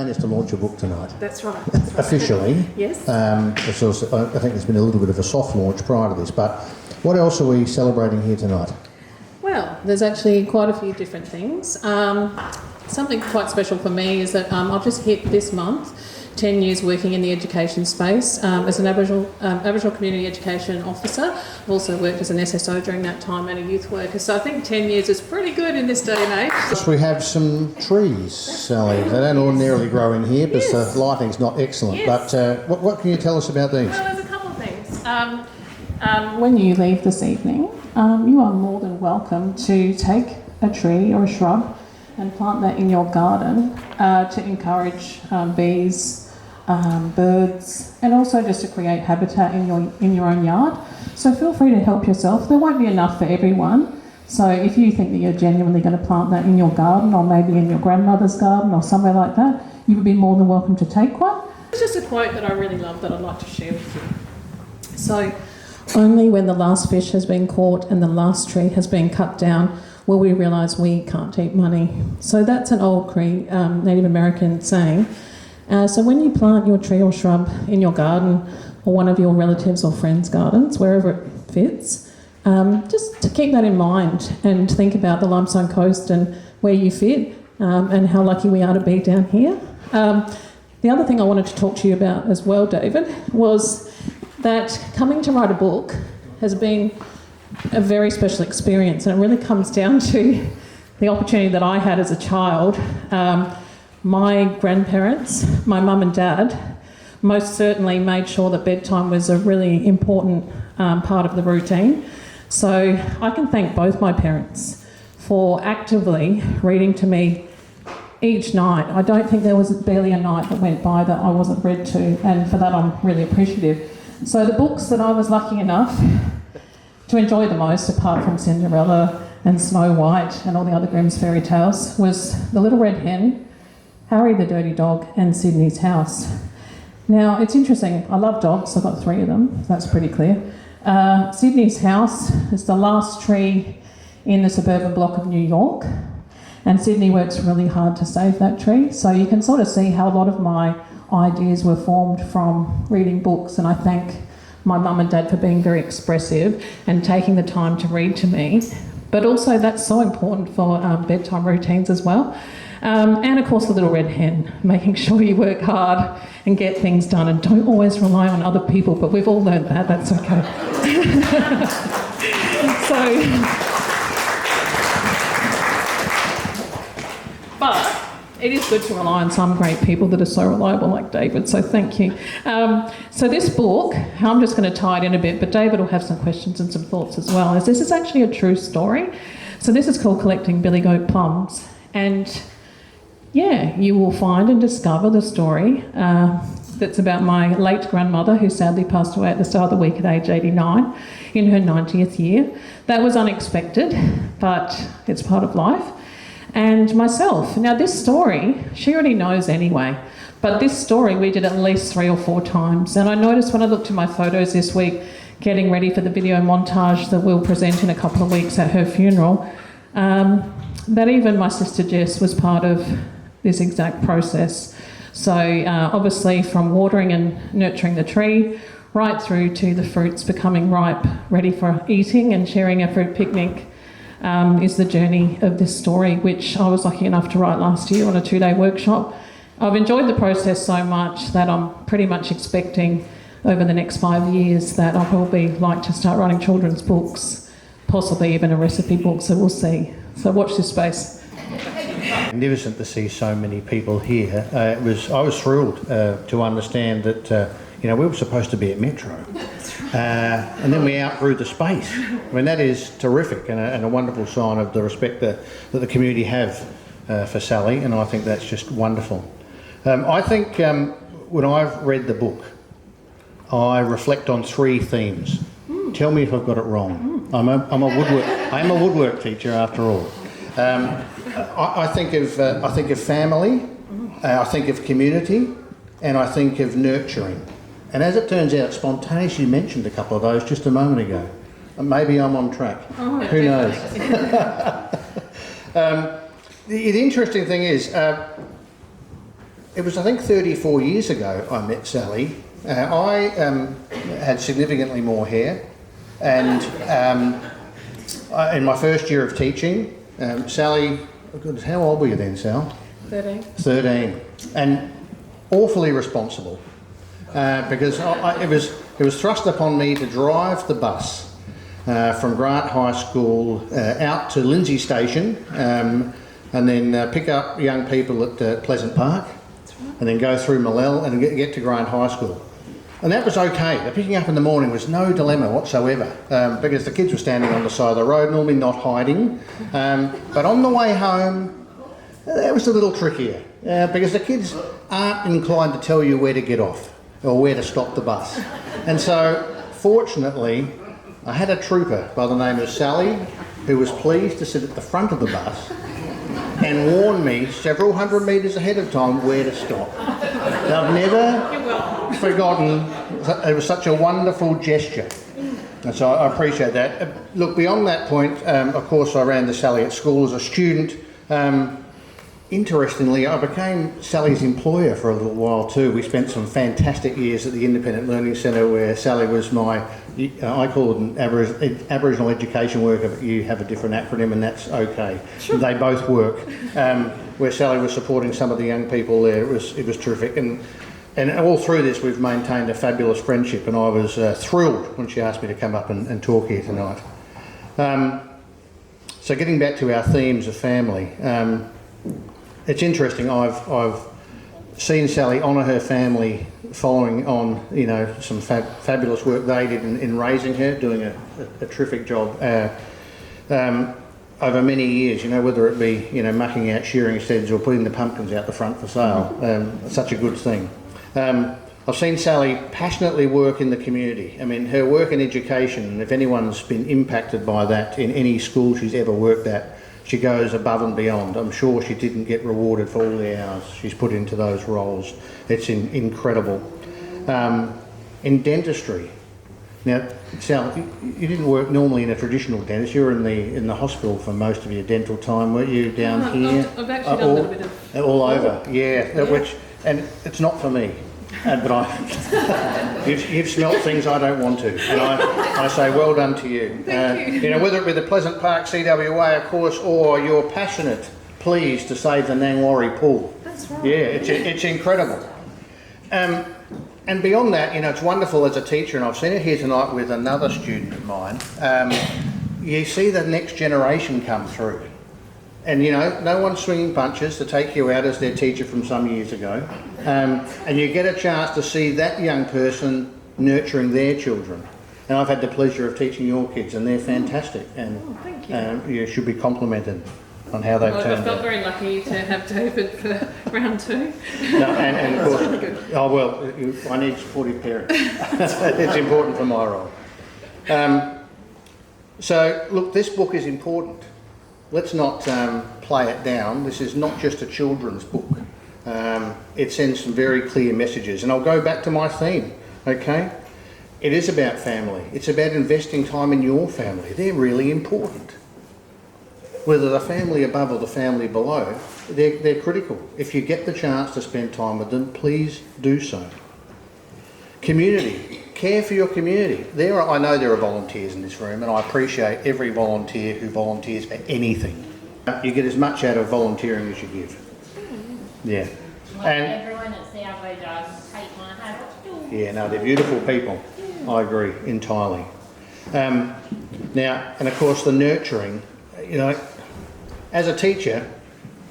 plan is to launch a book tonight. That's right. That's right. Officially. Yes. It's also, I think there's been a little bit of a soft launch prior to this, but what else are we celebrating here tonight? Well, there's actually quite a few different things. Something quite special for me is that I've just hit this month 10 years working in the education space as an Aboriginal Community Education Officer. I've also worked as an SSO during that time and a youth worker, so I think 10 years is pretty good in this day and age. Yes, we have some trees, Sally. They don't ordinarily grow in here because the lighting's not excellent. Yes. But what can you tell us about these? Well, there's a couple of things. When you leave this evening, you are more than welcome to take a tree or a shrub and plant that in your garden to encourage bees, birds, and also just to create habitat in your own yard. So feel free to help yourself. There won't be enough for everyone. So if you think that you're genuinely going to plant that in your garden or maybe in your grandmother's garden or somewhere like that, you would be more than welcome to take one. It's just a quote that I really love that I'd like to share with you. So, only when the last fish has been caught and the last tree has been cut down will we realise we can't eat money. So that's an old Cree Native American saying. So when you plant your tree or shrub in your garden or one of your relatives or friends' gardens, wherever it fits, just to keep that in mind and think about the Limestone Coast and where you fit and how lucky we are to be down here. The other thing I wanted to talk to you about as well, David, was that coming to write a book has been a very special experience, and it really comes down to the opportunity that I had as a child. My grandparents, my mum and dad, most certainly made sure that bedtime was a really important part of the routine. So I can thank both my parents for actively reading to me each night. I don't think there was barely a night that went by that I wasn't read to, and for that I'm really appreciative. So the books that I was lucky enough to enjoy the most, apart from Cinderella and Snow White and all the other Grimm's fairy tales, was The Little Red Hen, Harry the Dirty Dog, and Sydney's House. Now, it's interesting, I love dogs, I've got 3 of them, that's pretty clear. Sydney's House is the last tree in the suburban block of New York, and Sydney works really hard to save that tree, so you can sort of see how a lot of my ideas were formed from reading books, and I thank my mum and dad for being very expressive and taking the time to read to me. But also that's so important for bedtime routines as well. And of course The Little Red Hen, making sure you work hard and get things done and don't always rely on other people, but we've all learned that, that's okay. But it is good to rely on some great people that are so reliable like David, so thank you. So this book, I'm just going to tie it in a bit, but David will have some questions and some thoughts as well, as this is actually a true story. So this is called Collecting Billy Goat Plums, and yeah, you will find and discover the story that's about my late grandmother, who sadly passed away at the start of the week at age 89 in her 90th year. That was unexpected, but it's part of life. And myself. Now this story, she already knows anyway, but this story we did at least 3 or 4 times. And I noticed when I looked at my photos this week, getting ready for the video montage that we'll present in a couple of weeks at her funeral, that even my sister Jess was part of this exact process. So obviously from watering and nurturing the tree, right through to the fruits becoming ripe, ready for eating and sharing a fruit picnic, is the journey of this story, which I was lucky enough to write last year on a 2-day workshop. I've enjoyed the process so much that I'm pretty much expecting over the next 5 years that I'll probably like to start writing children's books, possibly even a recipe book, so we'll see. So watch this space. Magnificent to see so many people here. I was thrilled to understand that we were supposed to be at Metro. And then we outgrew the space. I mean, that is terrific and a wonderful sign of the respect that the community have for Sally, and I think that's just wonderful. I think when I've read the book, I reflect on 3 themes. Tell me if I've got it wrong. I am a woodwork teacher after all. I think of family, I think of community, and I think of nurturing. And as it turns out, spontaneously mentioned a couple of those just a moment ago. Maybe I'm on track. Oh, who knows? The interesting thing is, it was, I think, 34 years ago I met Sally. I had significantly more hair, and in my first year of teaching, Sally, oh goodness, how old were you then, Sal? 13. 13, and awfully responsible, because it was thrust upon me to drive the bus from Grant High School out to Lindsay Station, and then pick up young people at Pleasant Park, and then go through Malel and get to Grant High School. And that was okay. The picking up in the morning was no dilemma whatsoever, because the kids were standing on the side of the road, normally not hiding. But on the way home, that was a little trickier, because the kids aren't inclined to tell you where to get off or where to stop the bus. And so, fortunately, I had a trooper by the name of Sally, who was pleased to sit at the front of the bus and warn me several hundred metres ahead of time where to stop. And I've never forgotten, it was such a wonderful gesture. And so I appreciate that. Look, beyond that point, of course I ran the Sally at school as a student. Interestingly, I became Sally's employer for a little while too. We spent some fantastic years at the Independent Learning Centre, where Sally was my, I call it an Aboriginal education worker, but you have a different acronym and that's okay. Sure. They both work. Where Sally was supporting some of the young people there, it was terrific. And all through this we've maintained a fabulous friendship, and I was thrilled when she asked me to come up and talk here tonight. So getting back to our themes of family, it's interesting, I've seen Sally honour her family following on, you know, some fabulous work they did in raising her, doing a terrific job over many years, you know, whether it be, you know, mucking out shearing sheds or putting the pumpkins out the front for sale. Such a good thing. I've seen Sally passionately work in the community. I mean, her work in education, if anyone's been impacted by that in any school she's ever worked at, she goes above and beyond. I'm sure she didn't get rewarded for all the hours she's put into those roles. It's incredible. In dentistry, now, Sal, you didn't work normally in a traditional dentist. You were in the hospital for most of your dental time, weren't you? Down here, I've actually done a little bit of all over. Yeah. Which, and it's not for me. But you've smelt things I don't want to, and I say well done to you. Thank you. You know, whether it be the Pleasant Park CWA, of course, or your passionate pleas to save the Nangwarry pool. That's right. Yeah, it's incredible. And beyond that, you know, it's wonderful as a teacher, and I've seen it here tonight with another student of mine. You see the next generation come through. And, you know, no one's swinging punches to take you out as their teacher from some years ago. And you get a chance to see that young person nurturing their children. And I've had the pleasure of teaching your kids, and they're fantastic. And thank you. You should be complimented on how they've turned out. I felt very lucky to have David for round 2. No, and of course, really good. Oh well, I need supportive parents. It's important for my role. So look, this book is important. Let's not play it down. This is not just a children's book. It sends some very clear messages, and I'll go back to my theme. Okay, it is about family. It's about investing time in your family. They're really important. Whether the family above or the family below, they're critical. If you get the chance to spend time with them, please do so. Community. Care for your community. I know there are volunteers in this room, and I appreciate every volunteer who volunteers for anything. You get as much out of volunteering as you give. Yeah. And everyone at Southway Drive take my hat. yeah, no, they're beautiful people. I agree entirely. Now, and of course, the nurturing. You know, as a teacher,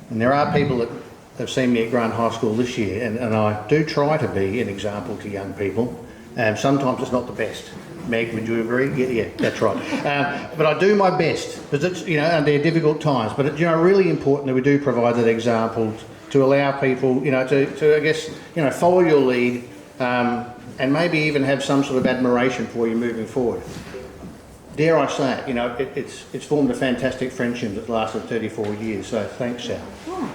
and there are people that have seen me at Grant High School this year, and I do try to be an example to young people. Sometimes it's not the best. Meg, would you agree? Yeah, that's right. But I do my best, because it's, you know, and they're difficult times. But it's, you know, really important that we do provide that example to allow people, you know, to I guess, you know, follow your lead, and maybe even have some sort of admiration for you moving forward. Dare I say it, you know, it's formed a fantastic friendship that's lasted 34 years. So thanks, Sal.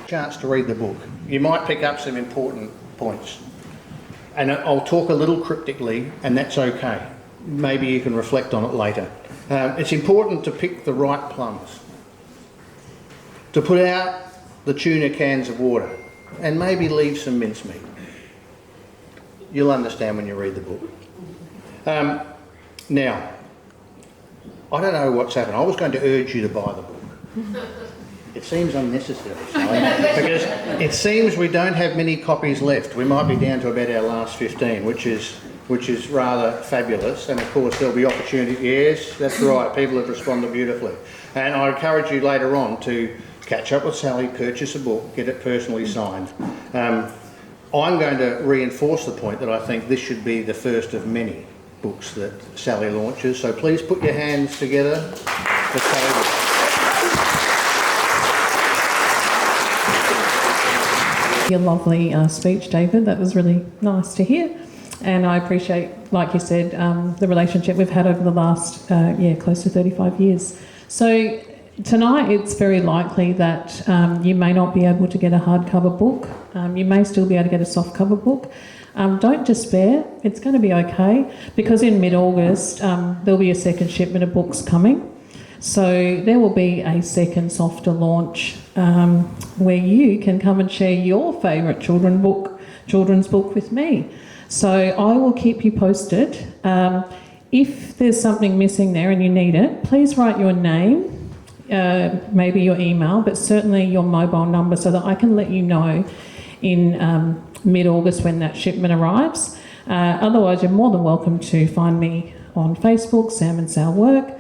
Chance to read the book. You might pick up some important points. And I'll talk a little cryptically, and that's okay. Maybe you can reflect on it later. It's important to pick the right plums. To put out the tuna cans of water. and maybe leave some mincemeat. You'll understand when you read the book. Now, I don't know what's happened. I was going to urge you to buy the book. It seems unnecessary, because it seems we don't have many copies left. We might be down to about our last 15, which is rather fabulous. And of course there'll be opportunity. Yes, that's right. People have responded beautifully. And I encourage you later on to catch up with Sally, purchase a book, get it personally signed. I'm going to reinforce the point that I think this should be the first of many books that Sally launches. So please put your hands together for Sally. Your lovely speech, David. That was really nice to hear. And I appreciate, like you said, the relationship we've had over the last, close to 35 years. So tonight it's very likely that you may not be able to get a hardcover book. You may still be able to get a softcover book. Don't despair. It's going to be okay, because in mid-August there'll be a second shipment of books coming. So there will be a second softer launch where you can come and share your favourite children's book with me. So I will keep you posted. If there's something missing there and you need it, please write your name, maybe your email, but certainly your mobile number, so that I can let you know in mid-August when that shipment arrives. Otherwise, you're more than welcome to find me on Facebook, Sam and Sal Work.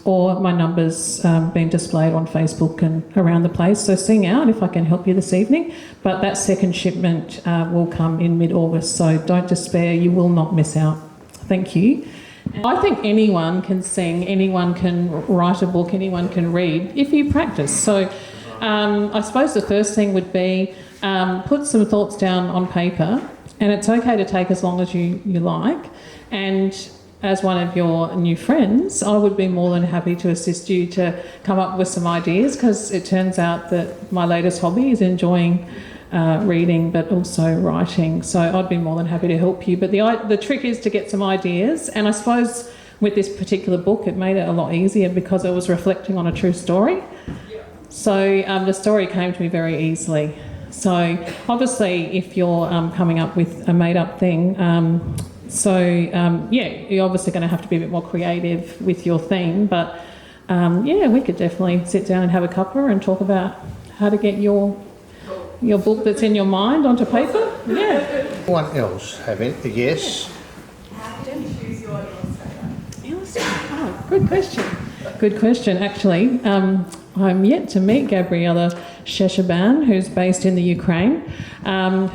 Or my number's been displayed on Facebook and around the place. So sing out if I can help you this evening. But that second shipment will come in mid-August, so don't despair. You will not miss out. Thank you. I think anyone can sing, anyone can write a book, anyone can read if you practice. So I suppose the first thing would be put some thoughts down on paper, and it's okay to take as long as you like. And as one of your new friends, I would be more than happy to assist you to come up with some ideas, because it turns out that my latest hobby is enjoying reading but also writing. So I'd be more than happy to help you. But the trick is to get some ideas, and I suppose with this particular book it made it a lot easier because it was reflecting on a true story. So the story came to me very easily. So obviously if you're coming up with a made-up thing, you're obviously going to have to be a bit more creative with your theme, but we could definitely sit down and have a cuppa and talk about how to get your book that's in your mind onto paper. Yeah. Anyone else have it? Yes. How did you choose your illustrator? Oh, good question. Good question. Actually, I'm yet to meet Gabriela Sheshaban, who's based in the Ukraine,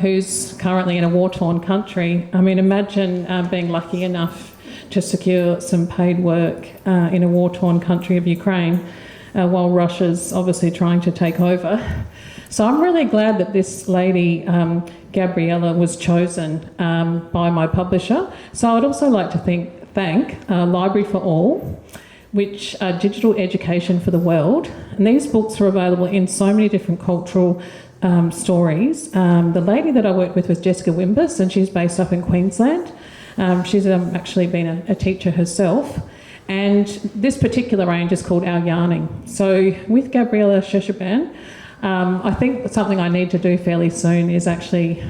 who's currently in a war-torn country. I mean, imagine being lucky enough to secure some paid work in a war-torn country of Ukraine while Russia's obviously trying to take over. So I'm really glad that this lady, Gabriela, was chosen by my publisher. So I'd also like to thank Library for All, which are digital education for the world. And these books are available in so many different cultural stories. The lady that I worked with was Jessica Wimbus, and she's based up in Queensland. She's actually been a teacher herself. And this particular range is called Our Yarning. So with Gabriela Sheshaban, I think something I need to do fairly soon is actually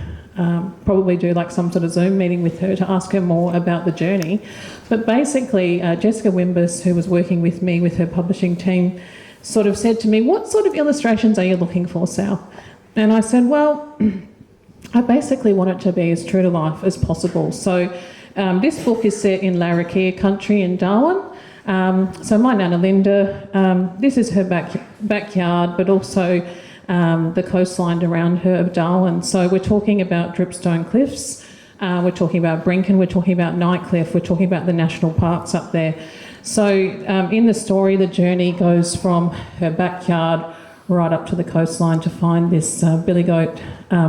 probably do like some sort of Zoom meeting with her to ask her more about the journey. But basically, Jessica Wimbus, who was working with me with her publishing team, sort of said to me, "What sort of illustrations are you looking for, Sal?" And I said, well, I basically want it to be as true to life as possible. So this book is set in Larrakia country in Darwin. So my Nana Linda, this is her backyard, but also the coastline around her of Darwin. So we're talking about Dripstone Cliffs, we're talking about Brinken, we're talking about Nightcliff, we're talking about the national parks up there. So in the story, the journey goes from her backyard right up to the coastline to find this billy goat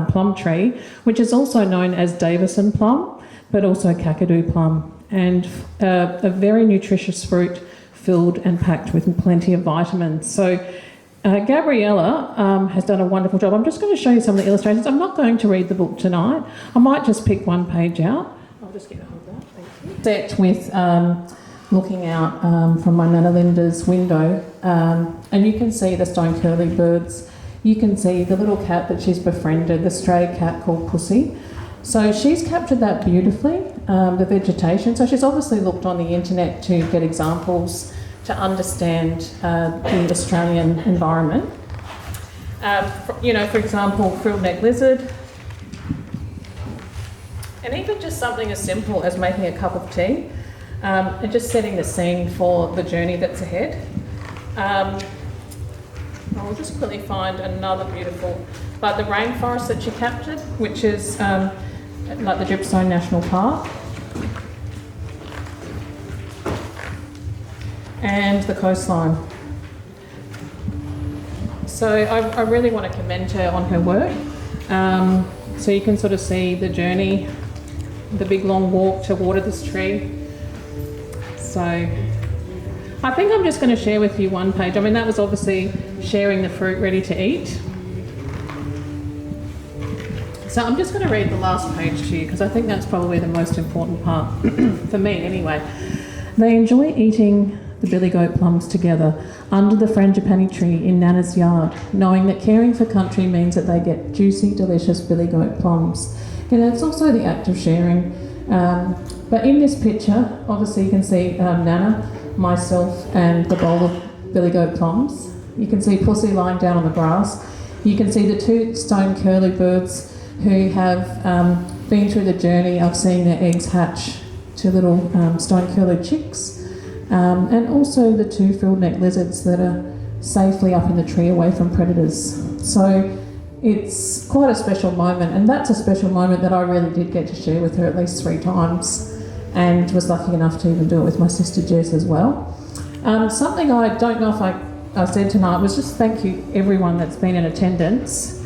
plum tree, which is also known as Davison plum, but also Kakadu plum, and a very nutritious fruit filled and packed with plenty of vitamins. So Gabriela has done a wonderful job. I'm just going to show you some of the illustrations. I'm not going to read the book tonight. I might just pick one page out. I'll just get hold of that. Thank you. Set with looking out from my Nana Linda's window, and you can see the stone curlew birds you can see the little cat that she's befriended, the stray cat called Pussy. So she's captured that beautifully, the vegetation. So she's obviously looked on the internet to get examples to understand the Australian environment. For example, frilled neck lizard. And even just something as simple as making a cup of tea and just setting the scene for the journey that's ahead. I'll just quickly find another beautiful, like the rainforest that she captured, which is like the Dripstone National Park. And the coastline. So I really want to commend her on her work. So you can sort of see the journey, the big long walk to water this tree. So I think I'm just going to share with you one page. I mean, that was obviously sharing the fruit ready to eat. So I'm just going to read the last page to you because I think that's probably the most important part, for me anyway. They enjoy eating the billy goat plums together under the frangipani tree in Nana's yard, knowing that caring for country means that they get juicy, delicious billy goat plums. And it's also the act of sharing. But in this picture, obviously you can see Nana, myself and the bowl of billy goat plums. You can see Pussy lying down on the grass. You can see the two stone curlew birds who have been through the journey of seeing their eggs hatch to little stone curlew chicks. And also the two frilled neck lizards that are safely up in the tree away from predators. So it's quite a special moment, and that's a special moment that I really did get to share with her at least 3 times, and was lucky enough to even do it with my sister Jess as well. Something I don't know if I said tonight was just thank you everyone that's been in attendance.